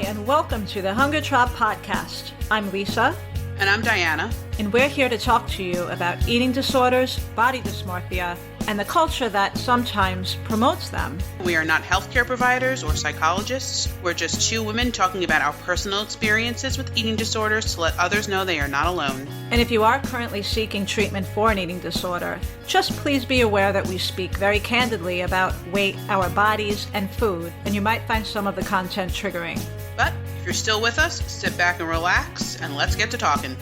and welcome to the Hunger Trap Podcast. I'm Lisa. And I'm Diana. And we're here to talk to you about eating disorders, body dysmorphia, and the culture that sometimes promotes them. We are not healthcare providers or psychologists. We're just two women talking about our personal experiences with eating disorders to let others know they are not alone. And if you are currently seeking treatment for an eating disorder, just please be aware that we speak very candidly about weight, our bodies, and food, and you might find some of the content triggering. But if you're still with us, sit back and relax, and let's get to talking.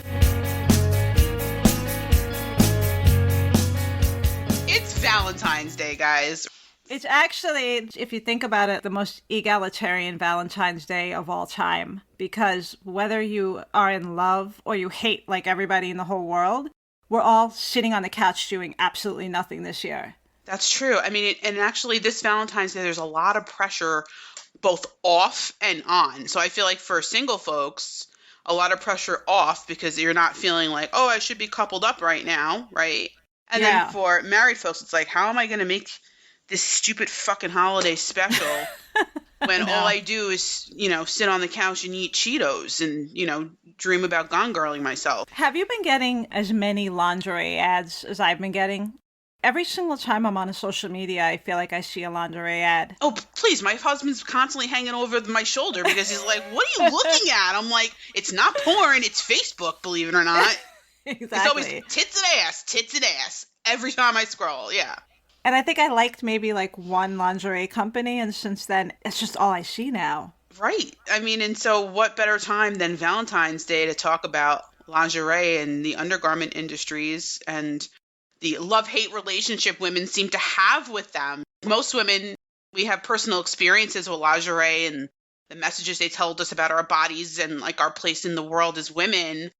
It's Valentine's Day, guys. It's actually, if you think about it, the most egalitarian Valentine's Day of all time. Because whether you are in love or you hate like everybody in the whole world, we're all sitting on the couch doing absolutely nothing this year. That's true. I mean, and actually this Valentine's Day, there's a lot of pressure both off and on. So I feel like for single folks, a lot of pressure off because you're not feeling like, oh, I should be coupled up right now, right? And then for married folks, it's like, how am I going to make this stupid fucking holiday special when all I do is, sit on the couch and eat Cheetos and, dream about gone girling myself? Have you been getting as many lingerie ads as I've been getting? Every single time I'm on a social media, I feel like I see a lingerie ad. Oh, please. My husband's constantly hanging over my shoulder because he's like, what are you looking at? I'm like, it's not porn. It's Facebook, believe it or not. Exactly. It's always tits and ass, every time I scroll, yeah. And I think I liked maybe like one lingerie company, and since then, it's just all I see now. Right. I mean, and so what better time than Valentine's Day to talk about lingerie and the undergarment industries and the love-hate relationship women seem to have with them. Most women, we have personal experiences with lingerie and the messages they told us about our bodies and like our place in the world as women.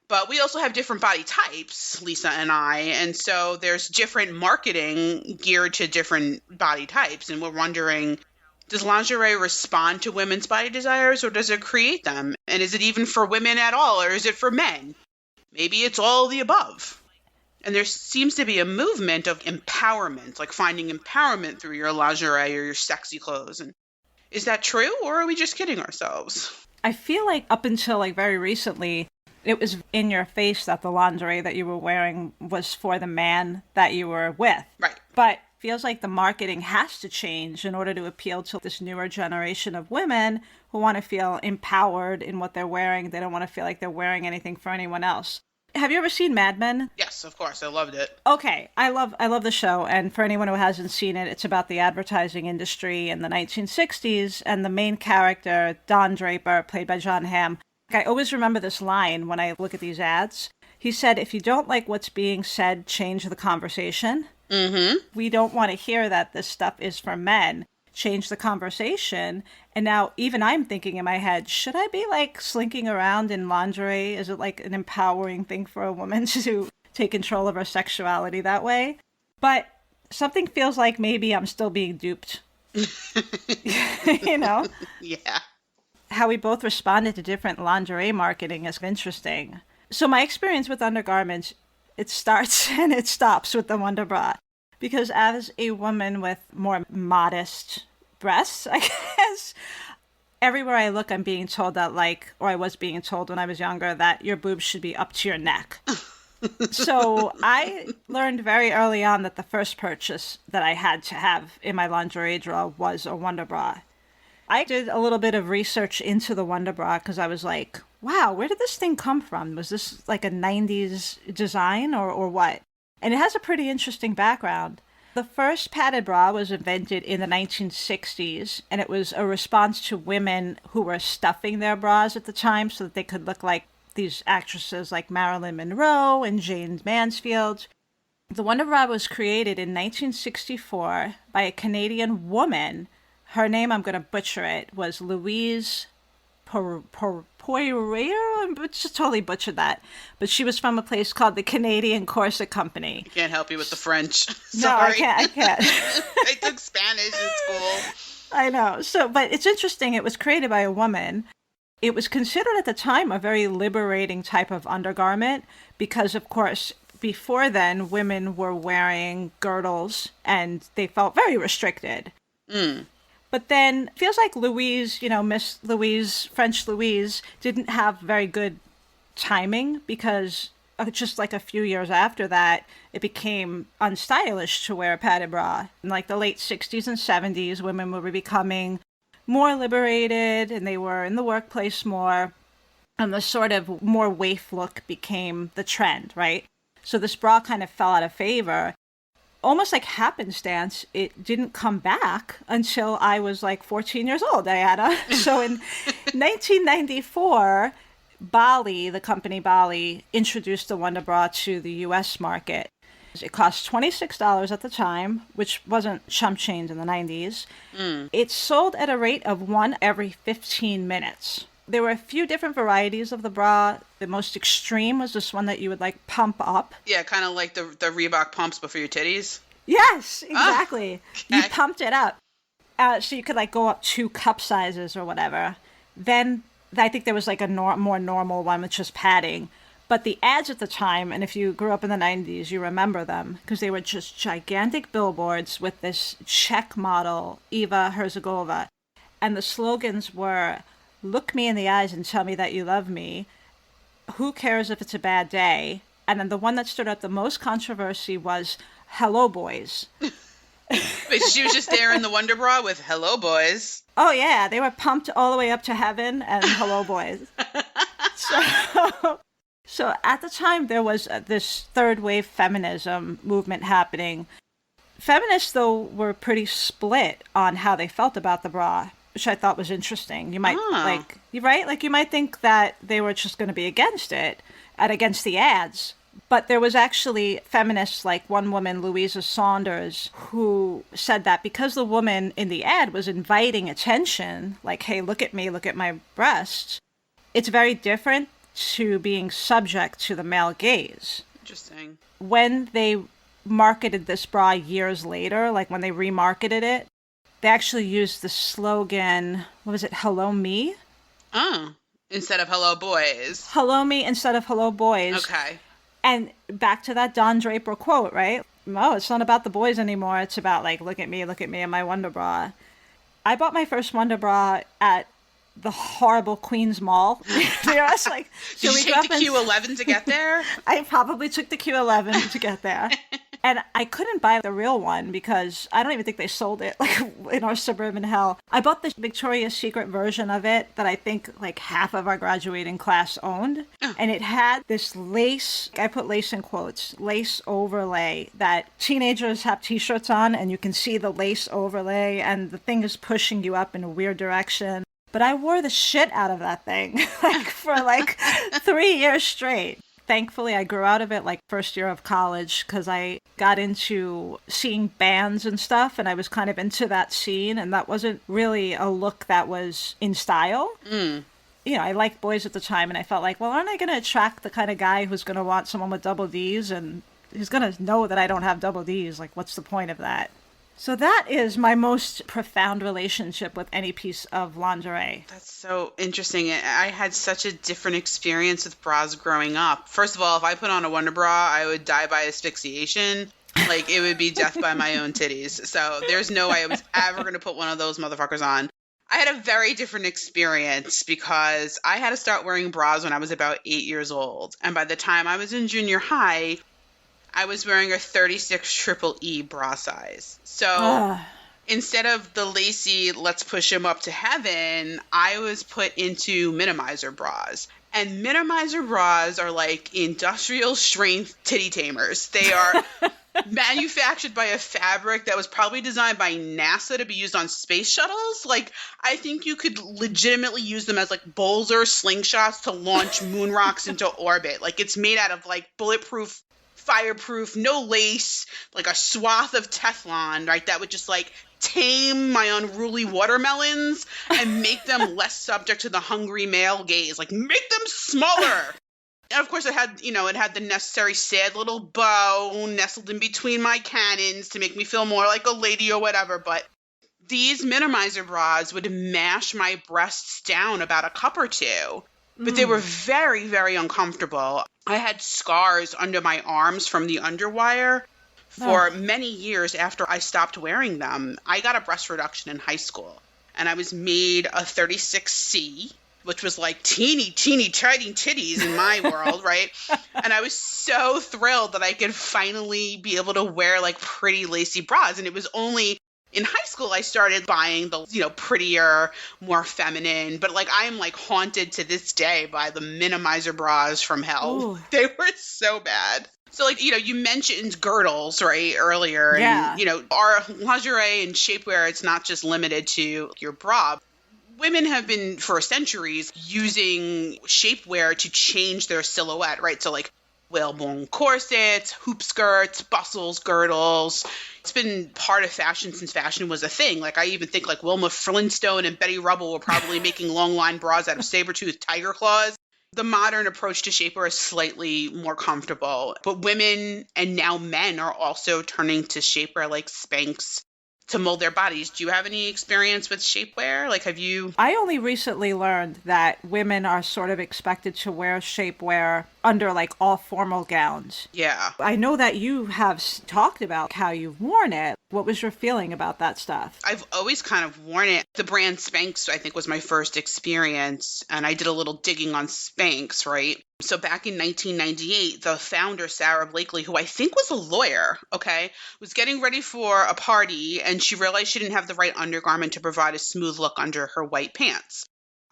But we also have different body types, Lisa and I, and so there's different marketing geared to different body types, and we're wondering, does lingerie respond to women's body desires, or does it create them? And is it even for women at all, or is it for men? Maybe it's all the above. And there seems to be a movement of empowerment, like finding empowerment through your lingerie or your sexy clothes. And is that true, or are we just kidding ourselves? I feel like up until like very recently, it was in your face that the lingerie that you were wearing was for the man that you were with. Right. But feels like the marketing has to change in order to appeal to this newer generation of women who want to feel empowered in what they're wearing. They don't want to feel like they're wearing anything for anyone else. Have you ever seen Mad Men? Yes, of course. I loved it. Okay. I love the show. And for anyone who hasn't seen it, it's about the advertising industry in the 1960s. And the main character, Don Draper, played by John Hamm, I always remember this line when I look at these ads. He said, if you don't like what's being said, change the conversation. Mm-hmm. We don't want to hear that this stuff is for men. Change the conversation. And now even I'm thinking in my head, should I be like slinking around in lingerie? Is it like an empowering thing for a woman to take control of her sexuality that way? But something feels like maybe I'm still being duped. Yeah. How we both responded to different lingerie marketing is interesting. So my experience with undergarments, it starts and it stops with the Wonderbra. Because as a woman with more modest breasts, I guess, everywhere I look, I'm being told that I was being told when I was younger, that your boobs should be up to your neck. So I learned very early on that the first purchase that I had to have in my lingerie drawer was a Wonderbra. I did a little bit of research into the Wonderbra because I was like, wow, where did this thing come from? Was this like a 90s design or what? And it has a pretty interesting background. The first padded bra was invented in the 1960s, and it was a response to women who were stuffing their bras at the time so that they could look like these actresses like Marilyn Monroe and Jane Mansfield. The Wonderbra was created in 1964 by a Canadian woman. Her name, I'm going to butcher it, was Louise Poirier. I just totally butchered that. But she was from a place called the Canadian Corset Company. I can't help you with the French. No, I can't. I took Spanish in school. I know. But it's interesting. It was created by a woman. It was considered at the time a very liberating type of undergarment because, of course, before then, women were wearing girdles and they felt very restricted. But then feels like Louise, Miss Louise, French Louise, didn't have very good timing because just like a few years after that, it became unstylish to wear a padded bra. In like the late 60s and 70s, women were becoming more liberated and they were in the workplace more. And the sort of more waif look became the trend, right? So this bra kind of fell out of favor. Almost like happenstance, it didn't come back until I was like 14 years old, Diana. So in 1994, Bali, the company Bali, introduced the Wonderbra to the US market. It cost $26 at the time, which wasn't chump change in the 90s. It sold at a rate of one every 15 minutes. There were a few different varieties of the bra. The most extreme was this one that you would like pump up. Yeah, kind of like the Reebok pumps but for your titties. Yes, exactly. Oh, okay. You pumped it up. So you could like go up 2 cup sizes or whatever. Then I think there was like a more normal one with just padding. But the ads at the time, and if you grew up in the 90s, you remember them, because they were just gigantic billboards with this Czech model, Eva Herzegova. And the slogans were, "Look me in the eyes and tell me that you love me. Who cares if it's a bad day?" And then the one that stood out the most controversy was, "Hello, boys." But she was just there in the Wonderbra with "Hello, boys." Oh, yeah. They were pumped all the way up to heaven and "Hello, boys." So at the time, there was this third wave feminism movement happening. Feminists, though, were pretty split on how they felt about the bra, which I thought was interesting. You might you might think that they were just going to be against it and against the ads. But there was actually feminists like one woman, Louisa Saunders, who said that because the woman in the ad was inviting attention, like, hey, look at me, look at my breasts, it's very different to being subject to the male gaze. Interesting. When they marketed this bra years later, like when they remarketed it, they actually used the slogan, what was it, "Hello Me"? Oh, instead of "Hello, boys." "Hello Me" instead of "Hello, boys." Okay. And back to that Don Draper quote, right? Oh, it's not about the boys anymore. It's about like, look at me in my Wonder Bra. I bought my first Wonder Bra at the horrible Queens Mall. Did you take the Q11 to get there? I probably took the Q11 to get there. And I couldn't buy the real one because I don't even think they sold it like in our suburban hell. I bought the Victoria's Secret version of it that I think like half of our graduating class owned. Oh. And it had this lace, I put lace in quotes, lace overlay that teenagers have t-shirts on and you can see the lace overlay and the thing is pushing you up in a weird direction. But I wore the shit out of that thing for 3 years straight. Thankfully, I grew out of it first year of college because I got into seeing bands and stuff and I was kind of into that scene and that wasn't really a look that was in style. I liked boys at the time and I felt like, well, aren't I going to attract the kind of guy who's going to want someone with double Ds and who's going to know that I don't have double Ds? Like, what's the point of that? So that is my most profound relationship with any piece of lingerie. That's so interesting. I had such a different experience with bras growing up. First of all, if I put on a Wonder Bra, I would die by asphyxiation. It would be death by my own titties. So there's no way I was ever going to put one of those motherfuckers on. I had a very different experience because I had to start wearing bras when I was about 8 years old. And by the time I was in junior high, I was wearing a 36 triple E bra size. So instead of the lacy, let's push him up to heaven, I was put into minimizer bras. And minimizer bras are like industrial strength titty tamers. They are manufactured by a fabric that was probably designed by NASA to be used on space shuttles. I think you could legitimately use them as bowls or slingshots to launch moon rocks into orbit. It's made out of bulletproof, fireproof, no lace, a swath of Teflon, right? That would just tame my unruly watermelons and make them less subject to the hungry male gaze. Make them smaller. And of course it had the necessary sad little bow nestled in between my cannons to make me feel more like a lady or whatever. But these minimizer bras would mash my breasts down about a cup or two. But they were very, very uncomfortable. I had scars under my arms from the underwire for many years after I stopped wearing them. I got a breast reduction in high school. and I was made a 36C, which was like teeny tiny titties in my world, right? And I was so thrilled that I could finally be able to wear like pretty lacy bras. And it was only in high school I started buying the, prettier, more feminine, but like I am like haunted to this day by the minimizer bras from hell. Ooh. They were so bad. So like, you mentioned girdles, right, earlier. Yeah. And, our lingerie and shapewear, it's not just limited to your bra. Women have been for centuries using shapewear to change their silhouette, right? So like whalebone corsets, hoop skirts, bustles, girdles. It's been part of fashion since fashion was a thing. Like I even think like Wilma Flintstone and Betty Rubble were probably making long line bras out of saber-toothed tiger claws. The modern approach to shapewear is slightly more comfortable, but women and now men are also turning to shapewear like Spanx to mold their bodies. Do you have any experience with shapewear? Like, have you? I only recently learned that women are sort of expected to wear shapewear under like all formal gowns. Yeah. I know that you have talked about how you've worn it. What was your feeling about that stuff? I've always kind of worn it. The brand Spanx, I think, was my first experience, and I did a little digging on Spanx, right? So back in 1998, the founder, Sarah Blakely, who I think was a lawyer, okay, was getting ready for a party, and she realized she didn't have the right undergarment to provide a smooth look under her white pants.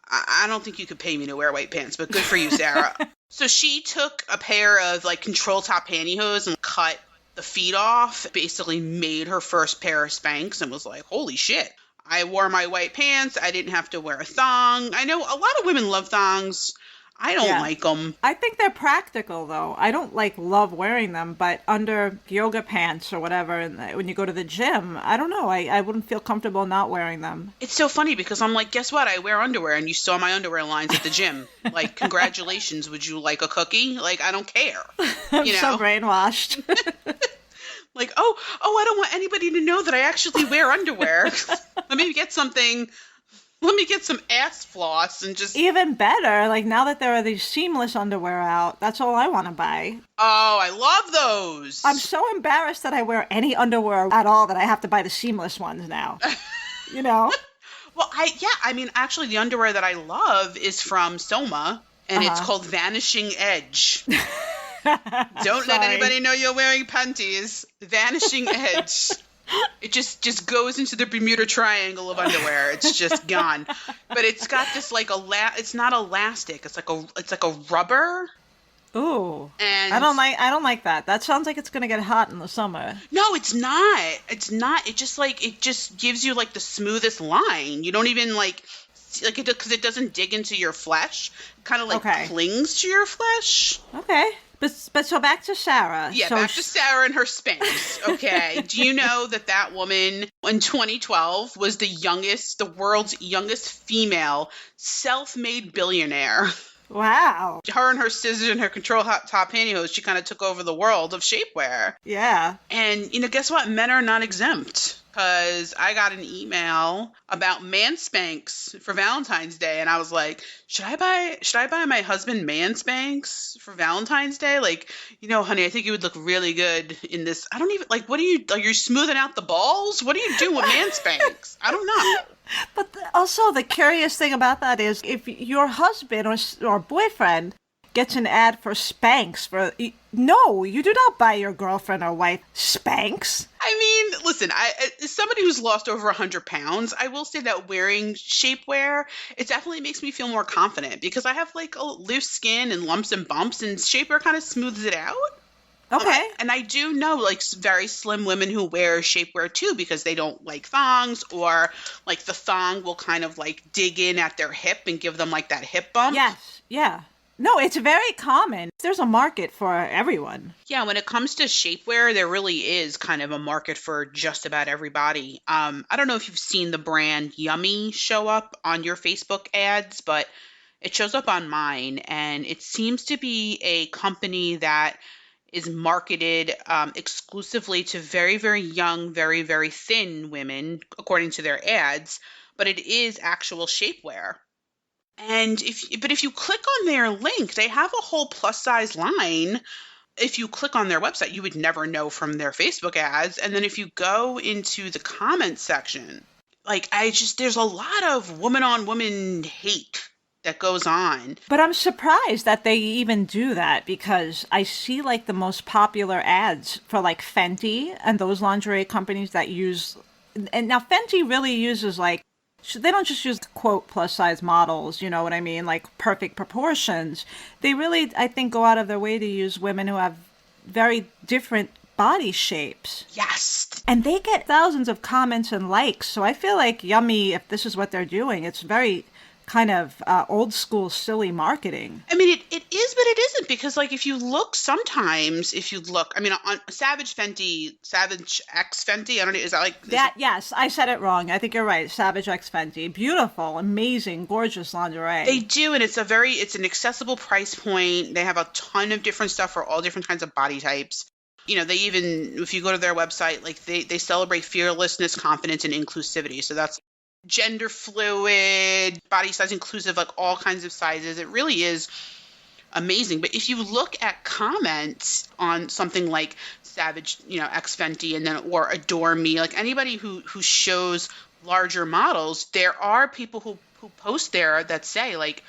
I don't think you could pay me to wear white pants, but good for you, Sarah. So she took a pair of like control top pantyhose and cut the feet off, basically made her first pair of Spanx, and was like, holy shit. I wore my white pants. I didn't have to wear a thong. I know a lot of women love thongs. I don't like them. I think they're practical, though. I don't love wearing them, but under yoga pants or whatever, and when you go to the gym, I don't know. I wouldn't feel comfortable not wearing them. It's so funny because I'm like, guess what? I wear underwear, and you saw my underwear lines at the gym. Like, congratulations. Would you like a cookie? Like, I don't care. I'm so brainwashed. Like, oh, I don't want anybody to know that I actually wear underwear. Let me get something. Let me get some ass floss and just... Even better, like now that there are these seamless underwear out, that's all I want to buy. Oh, I love those. I'm so embarrassed that I wear any underwear at all that I have to buy the seamless ones now. Well, actually the underwear that I love is from Soma, and it's called Vanishing Edge. Don't let anybody know you're wearing panties. Vanishing Edge. It just goes into the Bermuda Triangle of underwear. It's just gone. But it's got this like it's not elastic. It's like a rubber. Ooh. And I don't like that. That sounds like it's gonna get hot in the summer. No, it's not. It's not. It just gives you like the smoothest line. You don't even like it because it doesn't dig into your flesh. It kind of like clings to your flesh. Okay. But so back to Sarah. Yeah, so back to Sarah and her Spanx. Okay. Do you know that woman in 2012 was the world's youngest female self-made billionaire? Wow. Her and her scissors and her control top pantyhose, she kind of took over the world of shapewear. Yeah. And, guess what? Men are not exempt. Because I got an email about man Spanx for Valentine's Day, and I was like, should I buy my husband man Spanx for Valentine's Day? Like, honey, I think you would look really good in this. I don't even what are you smoothing out the balls? What do you do with man Spanx? I don't know. But also the curious thing about that is if your husband or boyfriend gets an ad for Spanx no, you do not buy your girlfriend or wife Spanx. I mean, listen, as somebody who's lost over 100 pounds, I will say that wearing shapewear, it definitely makes me feel more confident because I have like a loose skin and lumps and bumps, and shapewear kind of smooths it out. Okay. And I do know like very slim women who wear shapewear too because they don't like thongs, or like the thong will kind of like dig in at their hip and give them like that hip bump. Yes. Yeah. No, it's very common. There's a market for everyone. Yeah, when it comes to shapewear, there really is kind of a market for just about everybody. I don't know if you've seen the brand Yummy show up on your Facebook ads, but it shows up on mine, and it seems to be a company that is marketed exclusively to very, very young, very, very thin women, according to their ads, but it is actual shapewear. And if you click on their link, they have a whole plus size line. If you click on their website, you would never know from their Facebook ads. And then if you go into the comments section, like, there's a lot of woman on woman hate that goes on. But I'm surprised that they even do that, because I see like the most popular ads for like Fenty and those lingerie companies that use, and now Fenty really uses like, they don't just use quote plus size models, you know what I mean? Like perfect proportions. They really, I think, go out of their way to use women who have very different body shapes. Yes. And they get thousands of comments and likes. So I feel like yummy, if this is what they're doing, it's very kind of old school, silly marketing. I mean, it is, but it isn't, because like if you look, I mean, on Savage X Fenty, I don't know, is that like that? Yes, I said it wrong. I think you're right. Savage X Fenty, beautiful, amazing, gorgeous lingerie. They do, and it's an accessible price point. They have a ton of different stuff for all different kinds of body types. You know, they even, if you go to their website, like they celebrate fearlessness, confidence, and inclusivity. So that's gender fluid, body size inclusive, like all kinds of sizes. It really is amazing. But if you look at comments on something like Savage, X Fenty, and then or Adore Me, like anybody who shows larger models, there are people who post there that say like,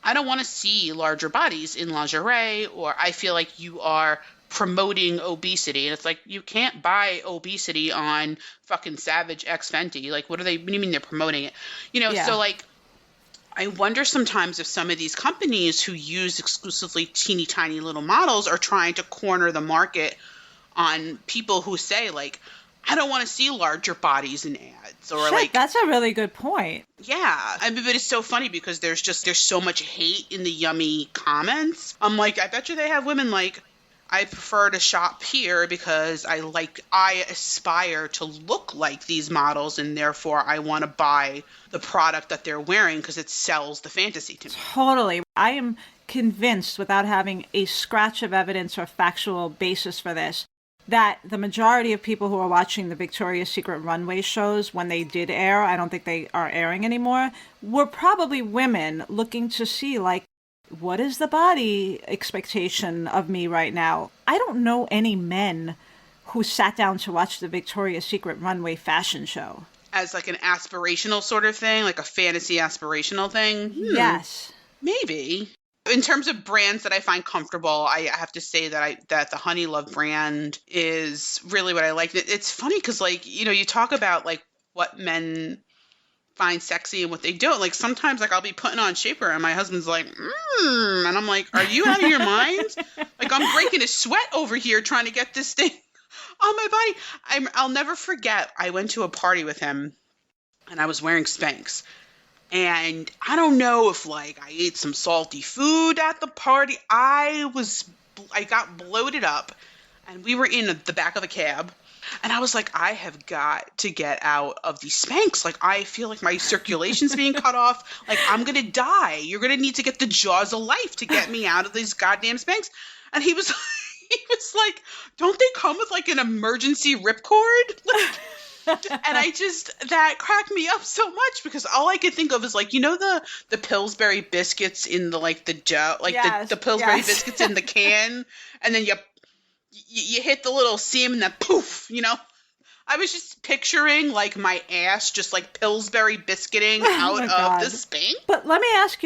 I don't want to see larger bodies in lingerie, or I feel like you are promoting obesity. And it's like, you can't buy obesity on fucking Savage X Fenty. Like, what do you mean they're promoting it? Yeah. So like, I wonder sometimes if some of these companies who use exclusively teeny tiny little models are trying to corner the market on people who say like, I don't want to see larger bodies in ads, or Shit, like, that's a really good point. yeah. I mean, but it's so funny because there's so much hate in the yummy comments. I'm like, I bet you they have women like, I prefer to shop here because I aspire to look like these models, and therefore I want to buy the product that they're wearing because it sells the fantasy to me. Totally. I am convinced, without having a scratch of evidence or factual basis for this, that the majority of people who are watching the Victoria's Secret runway shows when they did air, I don't think they are airing anymore, were probably women looking to see like, what is the body expectation of me right now? I don't know any men who sat down to watch the Victoria's Secret runway fashion show. As like an aspirational sort of thing, like a fantasy aspirational thing? Yes. Maybe. In terms of brands that I find comfortable, I have to say that the Honey Love brand is really what I like. It's funny because like, you talk about like what men find sexy and what they don't. Like sometimes like I'll be putting on shapewear and my husband's like, and I'm like, are you out of your mind? Like I'm breaking a sweat over here trying to get this thing on my body. I'll never forget, I went to a party with him and I was wearing Spanx. And I don't know if like I ate some salty food at the party. I got bloated up, and we were in the back of a cab. And I was like, I have got to get out of these Spanx. Like, I feel like my circulation's being cut off. Like, I'm going to die. You're going to need to get the jaws of life to get me out of these goddamn Spanx. And he was like, don't they come with like an emergency ripcord? Like, and that cracked me up so much because all I could think of is like, the Pillsbury biscuits in the like the dough, like yes, the Pillsbury yes. biscuits in the can, and then you hit the little seam and then poof, I was just picturing like my ass just like Pillsbury biscuiting out of the Spanx. But let me ask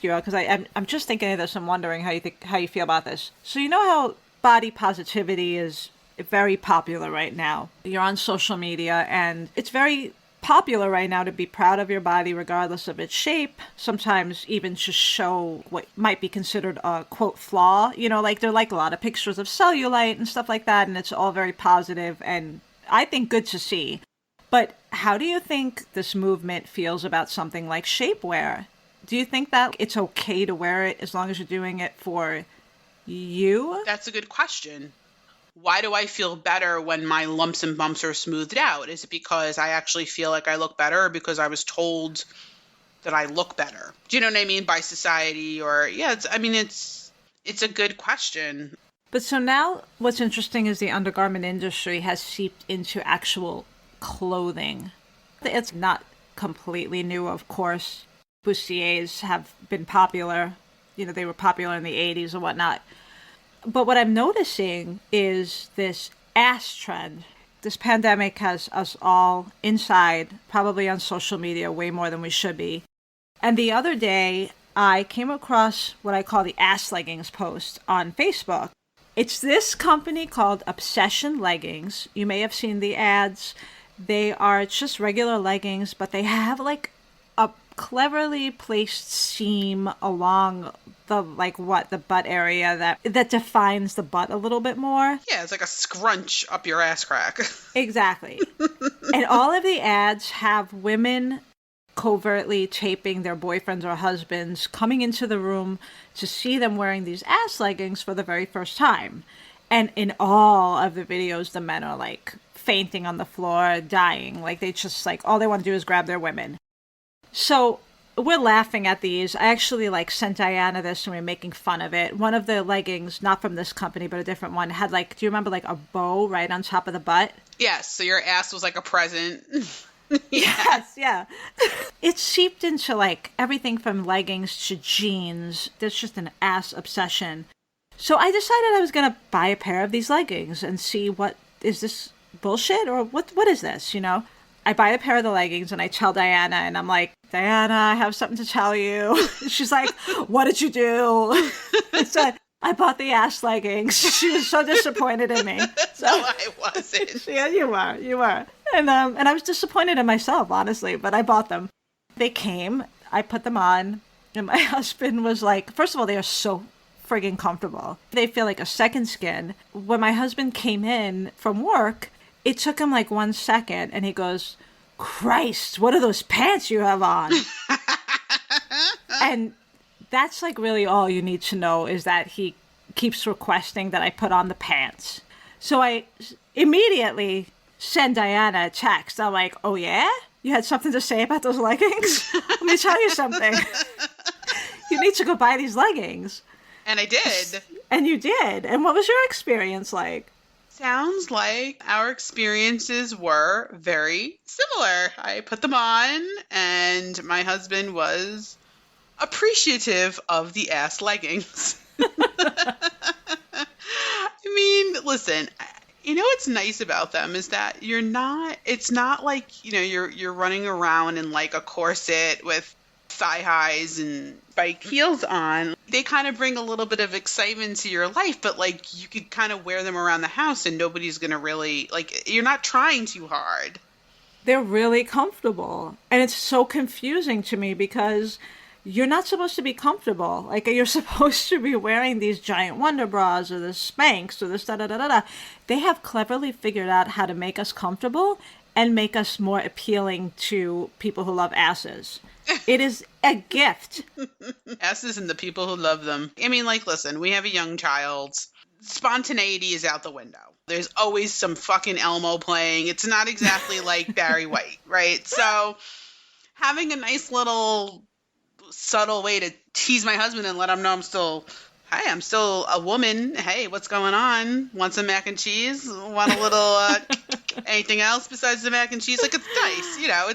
you, because I'm just thinking of this and wondering how you feel about this. So you know how body positivity is very popular right now. You're on social media, and it's very popular right now to be proud of your body regardless of its shape, sometimes even just show what might be considered a quote flaw. Like there are like a lot of pictures of cellulite and stuff like that, and it's all very positive and I think good to see. But how do you think this movement feels about something like shapewear? Do you think that it's okay to wear it as long as you're doing it for you? That's a good question. Why do I feel better when my lumps and bumps are smoothed out? Is it because I actually feel like I look better, or because I was told that I look better? Do you know what I mean? By society, or it's a good question. But so now what's interesting is the undergarment industry has seeped into actual clothing. It's not completely new, of course. Bustiers have been popular. They were popular in the 80s and whatnot. But what I'm noticing is this ass trend. This pandemic has us all inside, probably on social media way more than we should be. And the other day, I came across what I call the ass leggings post on Facebook. It's this company called Obsession Leggings. You may have seen the ads. They are just regular leggings, but they have like a cleverly placed seam along the the butt area that defines the butt a little bit more. Yeah, it's like a scrunch up your ass crack. Exactly. And all of the ads have women covertly taping their boyfriends or husbands coming into the room to see them wearing these ass leggings for the very first time. And in all of the videos, the men are like fainting on the floor, dying. Like they just like, all they want to do is grab their women. So we're laughing at these. I actually like sent Diana this and we were making fun of it. One of the leggings, not from this company, but a different one, had like, do you remember like a bow right on top of the butt? Yes, so your ass was like a present. Yes, yeah. It seeped into like everything from leggings to jeans. There's just an ass obsession. So I decided I was going to buy a pair of these leggings and see what, is this bullshit or what is this, you know? I buy a pair of the leggings and I tell Diana and I'm like, Diana, I have something to tell you. She's like, what did you do? I said, I bought the ass leggings. She was so disappointed in me. So, No, I wasn't. Yeah, you were. And I was disappointed in myself, honestly, but I bought them. They came, I put them on, and my husband was like, first of all, they are so friggin' comfortable. They feel like a second skin. When my husband came in from work, it took him like 1 second, and he goes, Christ, what are those pants you have on? And that's like really all you need to know is that he keeps requesting that I put on the pants. So I immediately send Diana a text. I'm like, oh yeah? You had something to say about those leggings? Let me tell you something. You need to go buy these leggings. And I did. And you did. And what was your experience like? Sounds like our experiences were very similar. I put them on, and my husband was appreciative of the ass leggings. I mean, listen, you know what's nice about them is that it's not like, you know, you're running around in like a corset with thigh highs and spiked heels on. They kind of bring a little bit of excitement to your life, but like you could kind of wear them around the house and nobody's going to really, like, you're not trying too hard. They're really comfortable. And it's so confusing to me because you're not supposed to be comfortable. Like, you're supposed to be wearing these giant Wonderbras or the Spanx or this da-da-da-da-da. They have cleverly figured out how to make us comfortable and make us more appealing to people who love asses. It is a gift. Asses and the people who love them. I mean, like, listen, we have a young child. Spontaneity is out the window. There's always some fucking Elmo playing. It's not exactly like Barry White, right? So having a nice little subtle way to tease my husband and let him know I'm still a woman. Hey, what's going on? Want some mac and cheese? Want a little anything else besides the mac and cheese? Like, it's nice, you know.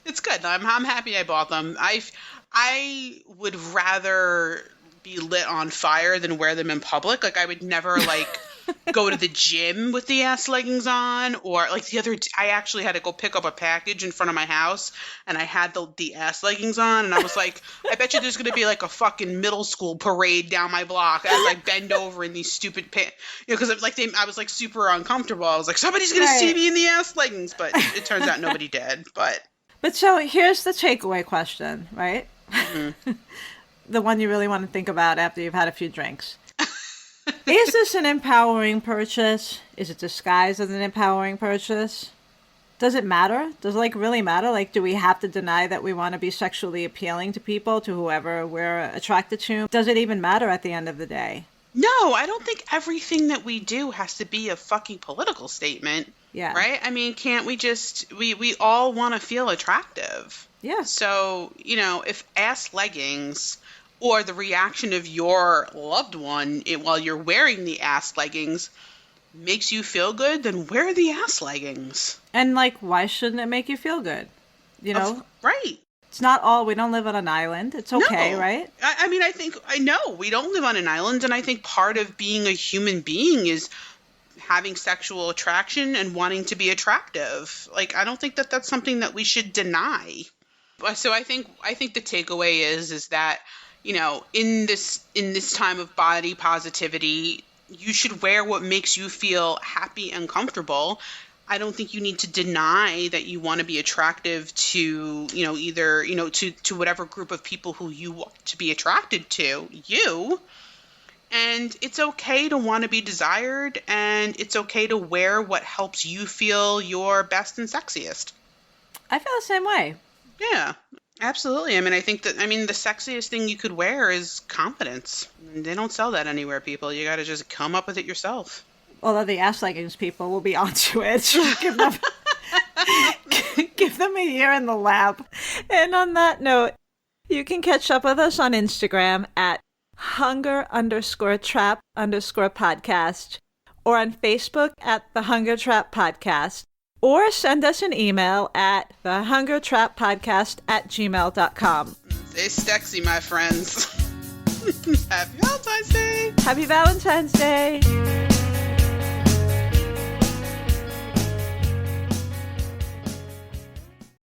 It's good. I'm happy I bought them. I would rather be lit on fire than wear them in public. Like, I would never like go to the gym with the ass leggings on, or like I actually had to go pick up a package in front of my house and I had the ass leggings on and I was like, I bet you there's going to be like a fucking middle school parade down my block as I bend over in these stupid pants, you know, because I was like super uncomfortable. I was like, somebody's going to see me in the ass leggings, but it turns out nobody did. But so here's the takeaway question, right? Mm-hmm. The one you really want to think about after you've had a few drinks. Is this an empowering purchase? Is it disguised as an empowering purchase? Does it matter? Does it like really matter? Like, do we have to deny that we want to be sexually appealing to people, to whoever we're attracted to? Does it even matter at the end of the day? No, I don't think everything that we do has to be a fucking political statement. Yeah. Right? I mean, can't we just, we all want to feel attractive. Yeah. So, you know, if ass leggings or the reaction of your loved one while you're wearing the ass leggings makes you feel good, then wear the ass leggings. And like, why shouldn't it make you feel good? You know? Right. It's not all, we don't live on an island. It's okay, no. Right? I mean, I know we don't live on an island, and I think part of being a human being is having sexual attraction and wanting to be attractive. Like, I don't think that that's something that we should deny. So I think the takeaway is that, you know, in this time of body positivity, you should wear what makes you feel happy and comfortable. I don't think you need to deny that you want to be attractive to, you know, either, you know, to whatever group of people who you want to be attracted to, you. And it's okay to want to be desired, and it's okay to wear what helps you feel your best and sexiest. I feel the same way. Yeah, absolutely. I mean, I think that, I mean, the sexiest thing you could wear is confidence. They don't sell that anywhere, people. You got to just come up with it yourself. Although the ass leggings people will be onto it. So give them a year in the lab. And on that note, you can catch up with us on Instagram at hunger_trap_podcast, or on Facebook at the Hunger Trap Podcast, or send us an email at thehungertrappodcast@gmail.com. Stay sexy, my friends. Happy Valentine's Day! Happy Valentine's Day!